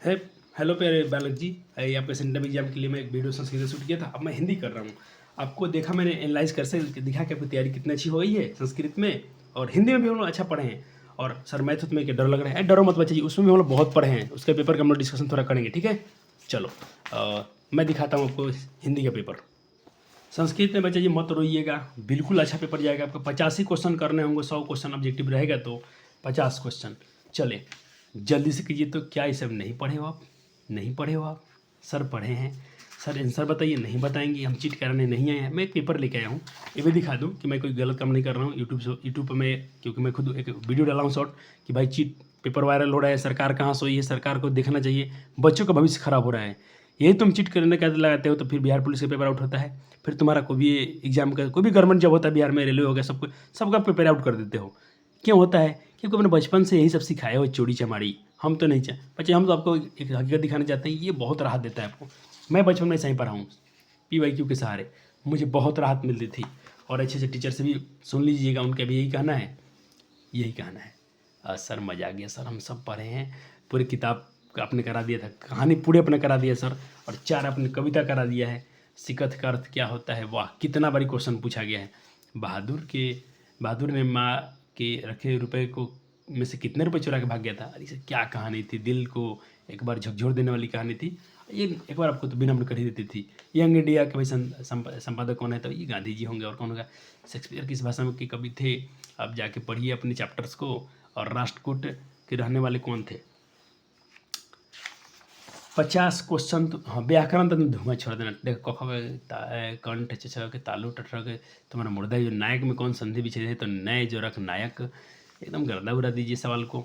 है। हेलो प्यारे बालक जी, ये आपके सेंट्रल एग्जाम के लिए मैं एक वीडियो संस्कृत से शूट किया था। अब मैं हिंदी कर रहा हूँ। आपको देखा मैंने एनालाइज कर से दिखा कि आपकी तैयारी कितनी अच्छी हो गई है संस्कृत में, और हिंदी में भी हम लोग अच्छा पढ़े हैं। और सर मैथ में क्या डर लग रहा है? डरो मत बच्चे जी, उसमें भी हम लोग बहुत पढ़े हैं। उसके पेपर का हम लोग डिस्कशन थोड़ा करेंगे, ठीक है? चलो मैं दिखाता हूँ आपको हिंदी का पेपर। संस्कृत में बच्चे जी मत रोइएगा, बिल्कुल अच्छा पेपर जाएगा। आपको 85 क्वेश्चन करने होंगे, 100 क्वेश्चन ऑब्जेक्टिव रहेगा तो 50 क्वेश्चन। चले जल्दी से कीजिए। तो क्या ये सब नहीं पढ़े हो आप? नहीं पढ़े हो आप? सर पढ़े हैं। सर आंसर बताइए। नहीं बताएंगे, हम चीट कराने नहीं आए हैं। मैं एक पेपर लेके आया हूँ, ये भी दिखा दूँ कि मैं कोई गलत काम नहीं कर रहा हूँ। यूट्यूब पर मैं, क्योंकि मैं खुद एक वीडियो डाला हूँ शॉर्ट कि भाई चीट पेपर वायरल हो रहा है, सरकार कहाँ सोई है, सरकार को देखना चाहिए, बच्चों का भविष्य खराब हो रहा है। यही तुम चीट करने का लगाते हो तो फिर बिहार पुलिस का पेपर आउट होता है। फिर तुम्हारा कोई भी एग्जाम का, कोई भी गवर्नमेंट जॉब होता है बिहार में, रेलवे हो गया, सबका पेपर आउट कर देते हो। क्यों होता है? क्योंकि अपने बचपन से यही सब सिखाया हो, चोरी चमारी। हम तो नहीं चाह बच्चे, हम तो आपको एक हकीकत दिखाना चाहते हैं। ये बहुत राहत देता है आपको। मैं बचपन में सही पढ़ा हूँ, PYQ के सहारे मुझे बहुत राहत मिलती थी। और अच्छे से टीचर से भी सुन लीजिएगा, उनका भी यही कहना है, यही कहना है। सर मजा आ गया सर, हम सब पढ़े हैं। पूरी किताब आपने करा दिया था, कहानी पूरे अपने करा दिया सर, और 4 अपने कविता करा दिया है। सिकत का अर्थ क्या होता है? वाह, कितना बारी क्वेश्चन पूछा गया है। बहादुर ने माँ के रखे रुपए को में से कितने रुपए चुरा के भाग गया था? अरे सर क्या कहानी थी, दिल को एक बार झकझोर देने वाली कहानी थी ये। एक बार आपको तो विनम्र कर ही देती थी। यंग इंडिया के भाई संपादक कौन है? तो ये गांधी जी होंगे, और कौन होगा? शेक्सपियर किस भाषा में के कवि थे? आप जाके पढ़िए अपने चैप्टर्स को। और राष्ट्रकूट के रहने वाले कौन थे? 50 क्वेश्चन तो हाँ, व्याकरण तो धुआं छोड़ देना। देखो कंठ छ के तालु टठ के तुम्हारा मुर्दा जो नायक में कौन संधि बिछे थे? तो नए जो रख नायक। एकदम गर्दा उड़ा दीजिए सवाल को।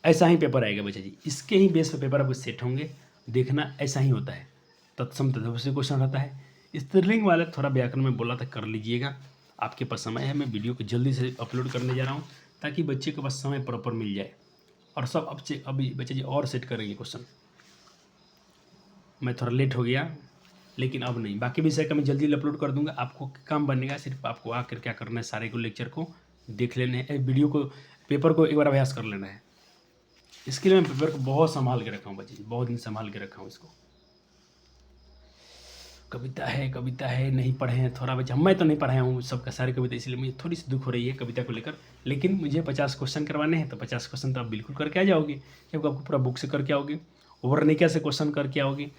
ऐसा ही पेपर आएगा बच्चा जी, इसके ही बेस पे पेपर आपको सेट होंगे। देखना ऐसा ही होता है। तत्सम तत्पुरुष क्वेश्चन रहता है। स्त्रीलिंग वाले थोड़ा व्याकरण में बोला था, कर लीजिएगा। आपके पास समय है, मैं वीडियो को जल्दी से अपलोड करने जा रहा हूँ ताकि बच्चे के पास समय प्रॉपर मिल जाए। और सब अभी बच्चे जी और सेट करेंगे क्वेश्चन। मैं थोड़ा लेट हो गया, लेकिन अब नहीं, बाकी विषय का मैं जल्दी अपलोड कर दूंगा। आपको काम बनेगा, सिर्फ आपको आकर क्या करना है, सारे को लेक्चर को देख लेने हैं, वीडियो को, पेपर को एक बार अभ्यास कर लेना है। इसके लिए मैं पेपर को बहुत संभाल के रखा हूँ बच्चे जी, बहुत दिन संभाल के रखा हूँ इसको। कविता है नहीं पढ़े हैं थोड़ा बच्चा, मैं तो नहीं पढ़ाया हूँ सबका सारी कविता, इसलिए मुझे थोड़ी सी दुख हो रही है कविता को लेकर। लेकिन मुझे 50 क्वेश्चन करवाने हैं, तो 50 क्वेश्चन तो आप बिल्कुल करके आ जाओगे, क्योंकि आपको पूरा बुक से करके आओगे, वर्णिका से क्वेश्चन करके आओगे,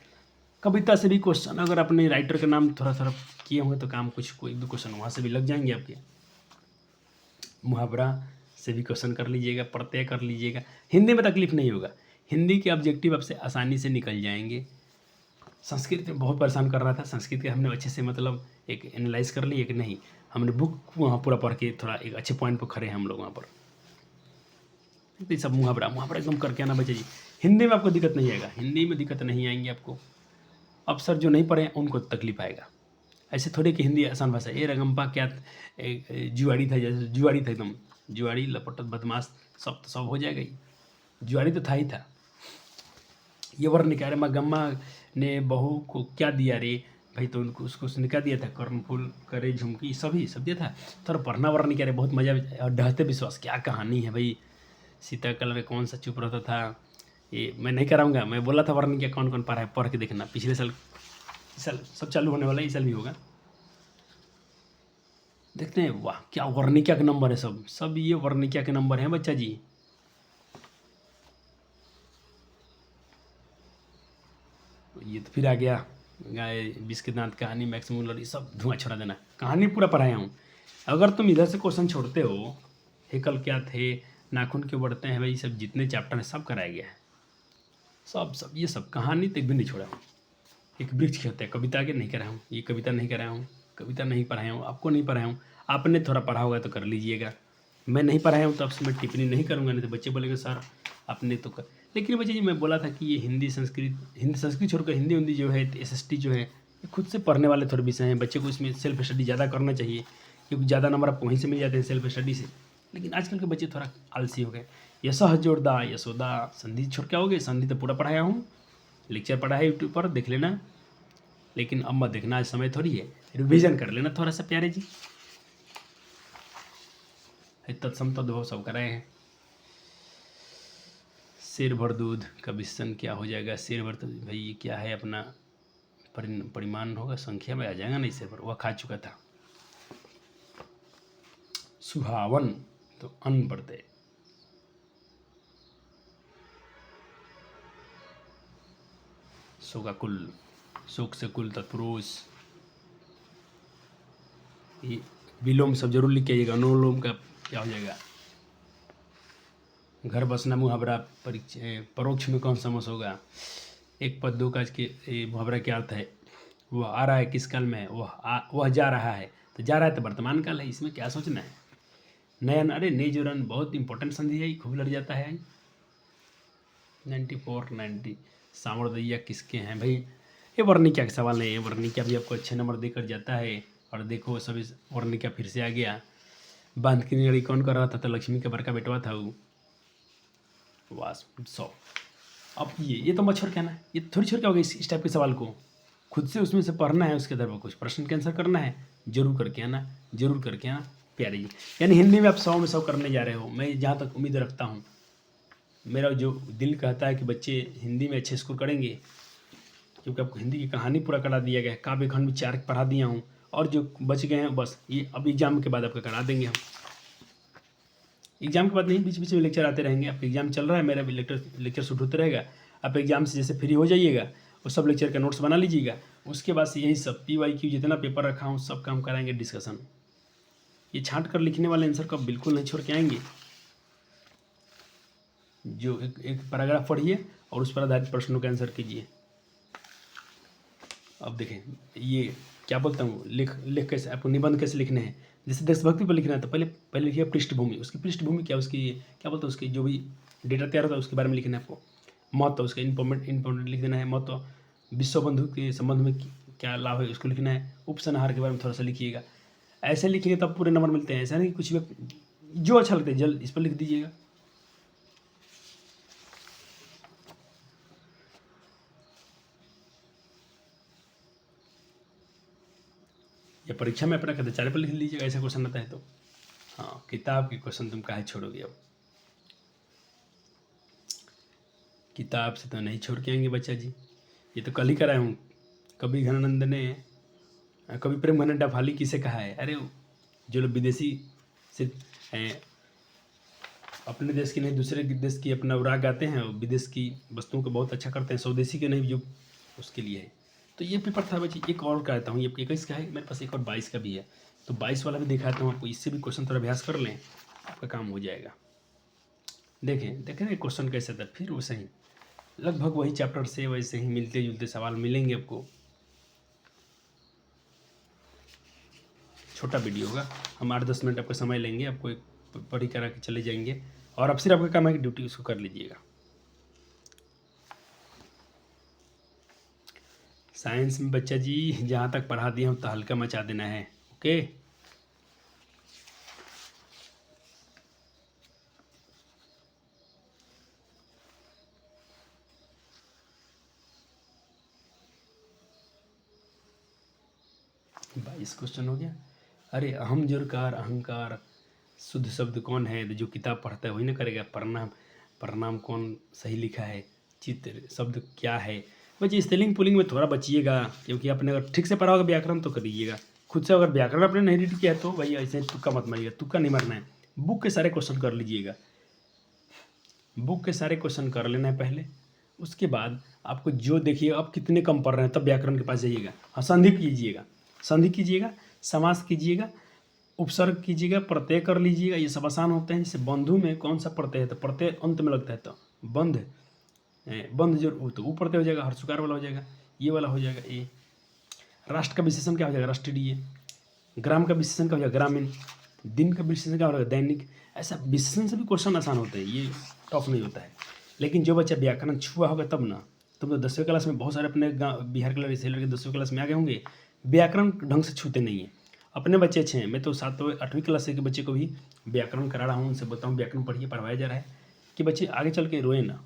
कविता से भी क्वेश्चन। अगर अपने राइटर का नाम थोड़ा थोड़ा किए होंगे तो काम कुछ कोई 2 क्वेश्चन वहाँ से भी लग जाएंगे आपके। मुहावरा से भी क्वेश्चन कर लीजिएगा, प्रत्यय कर लीजिएगा। हिंदी में तकलीफ नहीं होगा, हिंदी के ऑब्जेक्टिव आपसे आसानी से निकल जाएंगे। संस्कृत में बहुत परेशान कर रहा था, संस्कृत के हमने अच्छे से मतलब एक एनालाइज कर ली, एक नहीं, हमने बुक वहाँ पूरा पढ़ के थोड़ा एक अच्छे पॉइंट पर खड़े हैं हम लोग वहाँ पर। तो सब मुहावरा एकदम करके आना बच्चे जी। हिंदी में आपको दिक्कत नहीं आएगा, हिंदी में दिक्कत नहीं आएंगी आपको। अफसर जो नहीं पढ़े उनको तकलीफ आएगा। ऐसे थोड़े कि हिंदी आसान भाषा है। ये रगम्पा क्या जुआड़ी था, जैसे जुआड़ी था एकदम, जुआड़ी लपटत बदमाश, सब तो सब हो जाएगा ही। जुआड़ी तो था ही था। ये वर्ण क्या? अरे गम्मा ने बहू को क्या दिया रे भाई? तो उनको उसने क्या दिया था? कर्णफूल, करे, झुमकी, सभी सब दिया था। थोड़ा पढ़ना वर्ण क्या रे, बहुत मजा। और ढहते विश्वास क्या कहानी है भाई। सीता कलर कौन सा चुप रहता था? ये मैं नहीं कराऊंगा, मैं बोला था वर्ण क्या कौन कौन पढ़ा है, पढ़ के देखना। पिछले साल, इस साल सब चालू होने वाला है, इस साल भी होगा। देखते हैं, वाह क्या वर्णिका के नंबर है, सब ये वर्णिका के नंबर हैं बच्चा जी। ये तो फिर आ गया गाय बिस के दांत कहानी, मैक्स मूलर, ये सब धुआं छोड़ा देना। कहानी पूरा पढ़ाया हूँ। अगर तुम इधर से क्वेश्चन छोड़ते हो, हेकल क्या थे, नाखून क्यों बढ़ते हैं, भाई सब जितने चैप्टर हैं सब कराया गया है। सब ये सब कहानी तो एक भी नहीं छोड़ा हूँ। एक वृक्ष क्या होता है, कविता के नहीं कराया हूँ, ये कविता नहीं कराया हूँ, कविता नहीं पढ़ाया हूँ, आपको नहीं पढ़ाया हूँ। आपने थोड़ा पढ़ा होगा तो कर लीजिएगा, मैं नहीं पढ़ाया हूँ तो आपसे मैं टिप्पणी नहीं करूँगा, नहीं तो बच्चे बोलेंगे सर आपने तो कर। लेकिन बच्चे जी मैं बोला था कि ये हिंदी संस्कृत छोड़कर हिंदी जो है, SST जो है, ये खुद से पढ़ने वाले थोड़े विषय हैं। बच्चे को इसमें सेल्फ स्टडी ज़्यादा करना चाहिए, क्योंकि ज़्यादा नंबर आपको वहीं से मिल जाते हैं सेल्फ स्टडी से। लेकिन आजकल के बच्चे थोड़ा आलसी हो गए। यशः जोरदा यशोदा, संधि छोड़ के आओगे? संधि तो पूरा पढ़ाया हूँ, लेक्चर पढ़ा है यूट्यूब पर, देख लेना। लेकिन अब मत देखना, आज समय थोड़ी है, रिविजन कर लेना थोड़ा सा प्यारे जी। तत्सम तद्भव सब कराए हैं। शेर भर दूध का विशेषण क्या हो जाएगा? शेर भर तो भाई ये क्या है अपना परिमाण होगा, संख्या में आ जाएगा नहीं शेर भर, वह खा चुका था। सुहावन तो अन्न बढ़ते। शो का कुल, शोक से कुल तत्पुरुष। ये विलोम सब जरूर लिख के आइएगा। अनुलोम का क्या हो जाएगा? घर बसना मुहावरा परोक्ष में कौन समझ होगा? एक पद दो काज के मुहावरा क्या अर्थ है? वह आ रहा है किस काल में है? वह जा रहा है, तो जा रहा है तो वर्तमान काल है, इसमें क्या सोचना है? नयन, अरे नेजुरन बहुत इंपॉर्टेंट संधि है, खूब लड़ जाता है। 94 90 सामर्दैया किसके हैं भाई? ये वर्णिका का सवाल है, ये वर्णिका भी आपको अच्छे नंबर देकर जाता है। और देखो सभी वर्णिका फिर से आ गया। बांध की निगड़ी कौन कर रहा था? तो लक्ष्मी का बड़का बेटवा था वो। वास 100। अब ये तो मत छोड़ के आना है, ये थोड़ी छोड़ के होगा इस टाइप के सवाल को। खुद से उसमें से पढ़ना है, उसके आधार पर कुछ प्रश्न का आंसर करना है। जरूर करके आना, जरूर करके आना प्यारे जी। यानी हिंदी में आप 100 में 100 करने जा रहे हो। मैं जहाँ तक उम्मीद रखता हूँ, मेरा जो दिल कहता है कि बच्चे हिंदी में अच्छे स्कोर करेंगे, क्योंकि आपको हिंदी की कहानी पूरा करा दिया गया है। काव्य खंड भी 4 पढ़ा दिया हूँ, और जो बच गए हैं बस ये अब एग्जाम के बाद आपका करा देंगे हम। एग्जाम के बाद नहीं, बीच बीच में लेक्चर आते रहेंगे। आप एग्जाम चल रहा है, मेरा भी लेक्चर शूट होते रहेगा। आप एग्जाम से जैसे फ्री हो जाइएगा, वो सब लेक्चर का नोट्स बना लीजिएगा। उसके बाद से यही सब PYQ जितना पेपर रखा हूँ सब काम कराएंगे डिस्कशन। ये छांट कर लिखने वाले आंसर को बिल्कुल नहीं छोड़ के आएंगे। जो एक पैराग्राफ पढ़िए और उस पर आधारित प्रश्नों का आंसर कीजिए। अब देखें ये क्या बोलता हूँ, लिख कैसे आपको निबंध कैसे लिखने हैं। जैसे देशभक्ति पर लिखना है तो पहले लिखिए पृष्ठभूमि। उसकी पृष्ठभूमि क्या, उसकी क्या बोलते हैं, उसकी जो भी डेटा तैयार होता है उसके बारे में लिखना है आपको। महत्व उसका इंपॉर्टेंट लिख देना है। महत्व विश्व बंधु के संबंध में क्या लाभ है उसको लिखना है। उपसंहार के बारे में थोड़ा सा लिखिएगा। ऐसे लिखिएगा तब पूरे नंबर मिलते हैं। ऐसा नहीं कि कुछ भी जो अच्छा लगता है जल्द इस पर लिख दीजिएगा। या परीक्षा में अपना कदाचार पर लिख लीजिएगा, ऐसा क्वेश्चन आता है तो। हाँ, किताब के क्वेश्चन तुम काहे छोड़ोगे? अब किताब से तो नहीं छोड़ के आएंगे बच्चा जी। ये तो कल ही कराया हूँ। कवि घनानंद ने, कवि प्रेम घन डफाली किसे कहा है? अरे जो लोग विदेशी से अपने देश की नहीं दूसरे देश की अपना राग गाते हैं, विदेश की वस्तुओं को बहुत अच्छा करते हैं, स्वदेशी के नहीं, जो उसके लिए है। तो ये पेपर था बच्चे। एक और कहता हूँ, ये 21 का है मेरे पास, एक और 22 का भी है। तो 22 वाला भी दिखाता हूँ आपको। इससे भी क्वेश्चन थोड़ा अभ्यास कर लें, आपका काम हो जाएगा। देखें क्वेश्चन कैसे था। फिर वैसे ही लगभग वही चैप्टर से वैसे ही मिलते जुलते सवाल मिलेंगे आपको। छोटा वीडियो होगा, हम 8-10 मिनट आपका समय लेंगे, आपको एक पढ़ी करा के चले जाएंगे। और अब सिर्फ आपका काम है कि ड्यूटी उसको कर लीजिएगा। साइंस में बच्चा जी जहाँ तक पढ़ा दिया हूँ तो हल्का मचा देना है। ओके, बाईस क्वेश्चन हो गया। अरे अहम जुरकार अहंकार शुद्ध शब्द कौन है? तो जो किताब पढ़ता है वही ना करेगा। प्रणाम कौन सही लिखा है? चित्र शब्द क्या है? बच्चे स्पेलिंग पुलिंग में थोड़ा बचिएगा, क्योंकि आपने अगर ठीक से पढ़ा होगा व्याकरण तो करिएगा। खुद से अगर व्याकरण आपने नहीं रीड किया है तो भाई ऐसे तुक्का मत मारिएगा। तुक्का नहीं मारना है, बुक के सारे क्वेश्चन कर लीजिएगा। बुक के सारे क्वेश्चन कर लेना है पहले। उसके बाद आपको जो देखिए आप कितने कम पढ़ रहे हैं तब व्याकरण के पास जाइएगा। हाँ, संधि कीजिएगा, समास कीजिएगा, उपसर्ग कीजिएगा, प्रत्यय कर लीजिएगा। ये सब आसान होते हैं। जैसे बंधु में कौन सा प्रत्यय है? तो प्रत्यय अंत में लगता है तो बंध जो तो वो प्रत्यय हो जाएगा, हर्षुकार वाला हो जाएगा, ये वाला हो जाएगा ये। राष्ट्र का विशेषण क्या हो जाएगा? राष्ट्रीय। ग्राम का विशेषण क्या हो जाएगा? ग्रामीण। दिन का विशेषण क्या हो जाएगा? दैनिक। ऐसा विशेषण से भी क्वेश्चन आसान होते हैं, ये टफ नहीं होता है। लेकिन जो बच्चा व्याकरण छुआ होगा तब ना। तुम तो 10वीं क्लास में बहुत सारे अपने गाँव बिहार के लड़के से लड़के 10वीं क्लास में आ गए होंगे, व्याकरण ढंग से छूते नहीं हैं। अपने बच्चे अच्छे हैं। मैं तो 7वीं 8वीं क्लास के बच्चे को भी व्याकरण करा रहा हूँ, उनसे बताऊँ व्याकरण पढ़िए, पढ़वाया जा रहा है कि बच्चे आगे चल के रोए ना।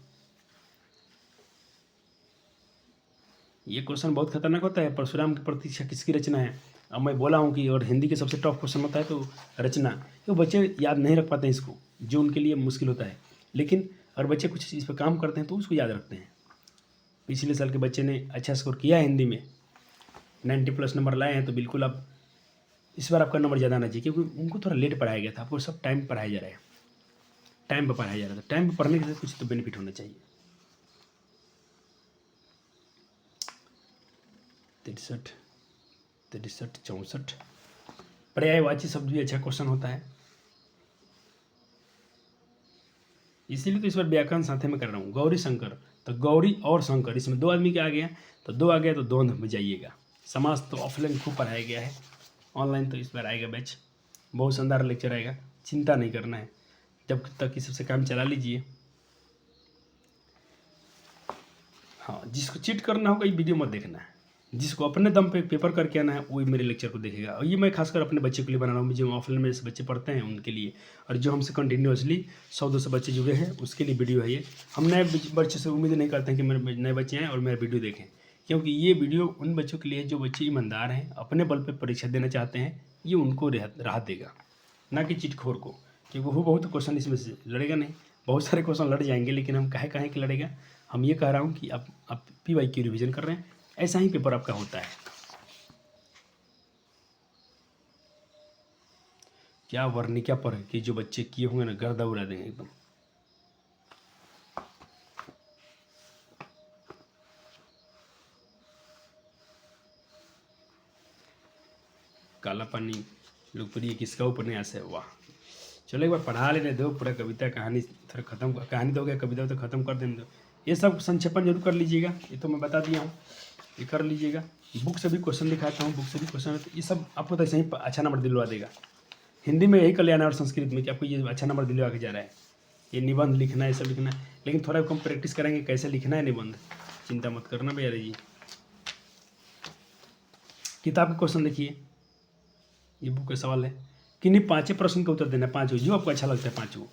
ये क्वेश्चन बहुत खतरनाक होता है। परशुराम की प्रतीक्षा किसकी रचना है? अब मैं बोला हूँ कि और हिंदी के सबसे टफ क्वेश्चन होता है तो रचना, तो बच्चे याद नहीं रख पाते हैं इसको, जो उनके लिए मुश्किल होता है। लेकिन अगर बच्चे कुछ चीज़ पर काम करते हैं तो उसको याद रखते हैं। पिछले साल के बच्चे ने अच्छा स्कोर किया है हिंदी में, 90+ नंबर लाए हैं, तो बिल्कुल आप इस बार आपका नंबर ज़्यादा आना चाहिए, क्योंकि उनको थोड़ा लेट पढ़ाया गया था। आपको सब टाइम पर पढ़ाया जा रहा है, टाइम पर पढ़ाया जा रहा था। टाइम पर पढ़ने के साथ कुछ तो बेनिफिट होना चाहिए। 63, 64 पर्यायवाची शब्द भी अच्छा क्वेश्चन होता है, इसीलिए तो इस बार व्याकरण साथे में कर रहा हूँ। गौरी शंकर, तो गौरी और शंकर, इसमें 2 आदमी के आ गया, तो 2 आ गया तो द्वंद्व में जाइएगा। समास तो ऑफलाइन खूब पढ़ाया गया है, ऑनलाइन तो इस बार आएगा बैच, बहुत शानदार लेक्चर आएगा, चिंता नहीं करना है, जब तक इस सबसे काम चला लीजिए। हाँ, जिसको चीट करना होगा ये वीडियो मत देखना है, जिसको अपने दम पे पेपर करके आना है वही मेरे लेक्चर को देखेगा। और ये मैं खासकर अपने बच्चे के लिए बना रहा हूँ, जो ऑफलाइन में बच्चे पढ़ते हैं उनके लिए, और जो हमसे कंटिन्यूसली 100-200 बच्चे जुड़े हैं उसके लिए वीडियो है ये। हम नए बच्चे से उम्मीद नहीं करते हैं कि मेरे नए बच्चे आएँ और मेरा वीडियो देखें, क्योंकि ये वीडियो उन बच्चों के लिए जो बच्चे ईमानदार हैं, अपने बल पर परीक्षा देना चाहते हैं, ये उनको राहत देगा, ना कि चिटखोर को, क्योंकि वो बहुत क्वेश्चन इसमें से लड़ेगा नहीं, बहुत सारे क्वेश्चन लड़ जाएंगे, लेकिन हम काहे कि लड़ेगा। हम ये कह रहा हूँ कि आप PYQ रिवीजन कर रहे हैं, ऐसा ही पेपर आपका होता है। क्या वर्णिका पर है कि जो बच्चे किए होंगे ना गर्दा उड़ा देंगे एकदम। काला पानी लोकप्रिय किसका उपन्यास है? वाह, चलो एक बार पढ़ा लेने दो पूरा कविता कहानी, थोड़ा खत्म, कहानी तो हो गया, कविता तो खत्म कर देने दो। ये सब संक्षेपण जरूर कर लीजिएगा, ये तो मैं बता दिया हूँ, ये कर लीजिएगा। बुक से भी क्वेश्चन दिखाता हूँ, बुक से भी क्वेश्चन, तो ये सब आपको तो ऐसे ही अच्छा नंबर दिलवा देगा। हिंदी में यही कल्याण है और संस्कृत में कि आपको ये अच्छा नंबर दिलवा के जा रहा है। ये निबंध लिखना है, सब लिखना है, लेकिन थोड़ा कम प्रैक्टिस करेंगे कैसे लिखना है निबंध, चिंता मत करना भैया जी। किताब के क्वेश्चन देखिए, ये बुक का सवाल है, किन्हीं 5 प्रश्न का उत्तर देना, 5 जो आपको अच्छा लगता है, 5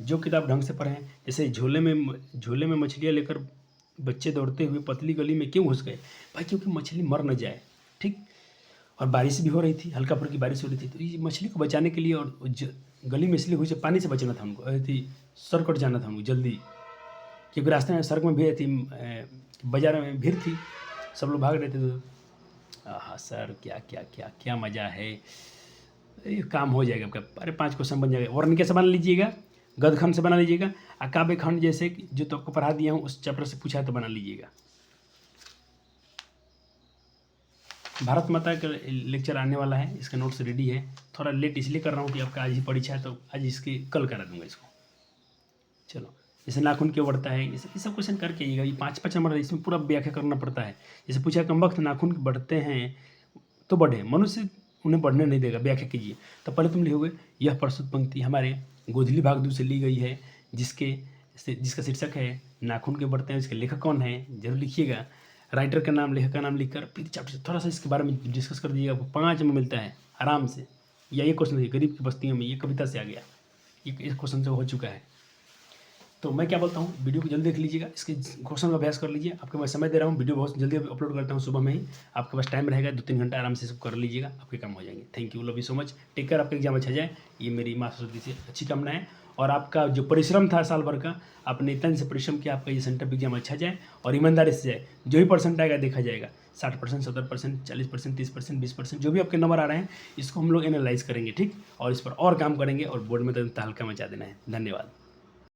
जो किताब ढंग से पढ़ें। जैसे झोले में मछलियाँ लेकर बच्चे दौड़ते हुए पतली गली में क्यों घुस गए? भाई क्योंकि मछली मर न जाए, ठीक। और बारिश भी हो रही थी, हल्का फुल्की बारिश हो रही थी, तो ये मछली को बचाने के लिए, और गली में इसलिए घुसे, पानी से बचना था उनको, थी सर कट जाना था उनको जल्दी, क्योंकि रास्ते में सड़क में भीड़ थी, बाजार में भीड़ थी, सब लोग भाग रहे थे। तो हाँ सर, क्या क्या क्या क्या मज़ा है, ये काम हो जाएगा आपका। अरे 5 क्वेश्चन बन जाएगा। वर्णिका से बना लीजिएगा, गद्यखंड से बना लीजिएगा, और काव्य खंड जैसे जो तो आपको पढ़ा दिया हूँ उस चैप्टर से पूछा है तो बना लीजिएगा। भारत माता का लेक्चर आने वाला है, इसका नोट्स रेडी है। थोड़ा लेट इसलिए कर रहा हूँ कि आपका आज ही परीक्षा है, तो आज इसके कल करा दूंगा इसको। चलो, जैसे नाखून क्यों बढ़ता है, ये सब क्वेश्चन करके आइएगा। ये 5 नंबर इसमें पूरा व्याख्या करना पड़ता है। जैसे पूछा कमबख्त नाखून बढ़ते हैं तो बढ़े, मनुष्य उन्हें बढ़ने नहीं देगा, व्याख्या कीजिए। तो पहले तुम लिखोगे, यह प्रस्तुत पंक्ति हमारे गोधली भागदू से ली गई है, जिसका शीर्षक है नाखून क्यों बढ़ते हैं, इसके लेखक कौन है जरूर लिखिएगा। राइटर का नाम, लेखक का नाम लिखकर फिर चैप्टर से थोड़ा सा इसके बारे में डिस्कस कर दीजिएगा। आपको 5 में मिलता है आराम से। या ये क्वेश्चन है गरीब की बस्तियों में, ये कविता से आ गया, ये इस क्वेश्चन से हो चुका है। तो मैं क्या बोलता हूँ, वीडियो को जल्दी देख लीजिएगा, इसके क्वेश्चन का अभ्यास कर लीजिए। आपको मैं समय दे रहा हूँ, वीडियो बहुत जल्दी अपलोड करता हूँ सुबह में ही, आपके पास टाइम रहेगा, 2-3 घंटा आराम से सब कर लीजिएगा, आपके काम हो जाएंगे। Thank you, love you so much, take care, आपका एग्जाम अच्छा जाए, ये मेरी माँ सरस्वती से अच्छी कामना है। और आपका जो परिश्रम था साल भर का, आपने इतना से परिश्रम किया, आपका ये सेंटर एग्जाम अच्छा जाए और ईमानदारी से जाए। जो भी परसेंट आएगा देखा जाएगा, 60%, 70%, 40%, 30%, 20%, जो भी आपके नंबर आ रहे हैं, इसको हम लोग एनालाइज करेंगे, ठीक। और इस पर और काम करेंगे और बोर्ड में तो हल्का मचा देना है। धन्यवाद।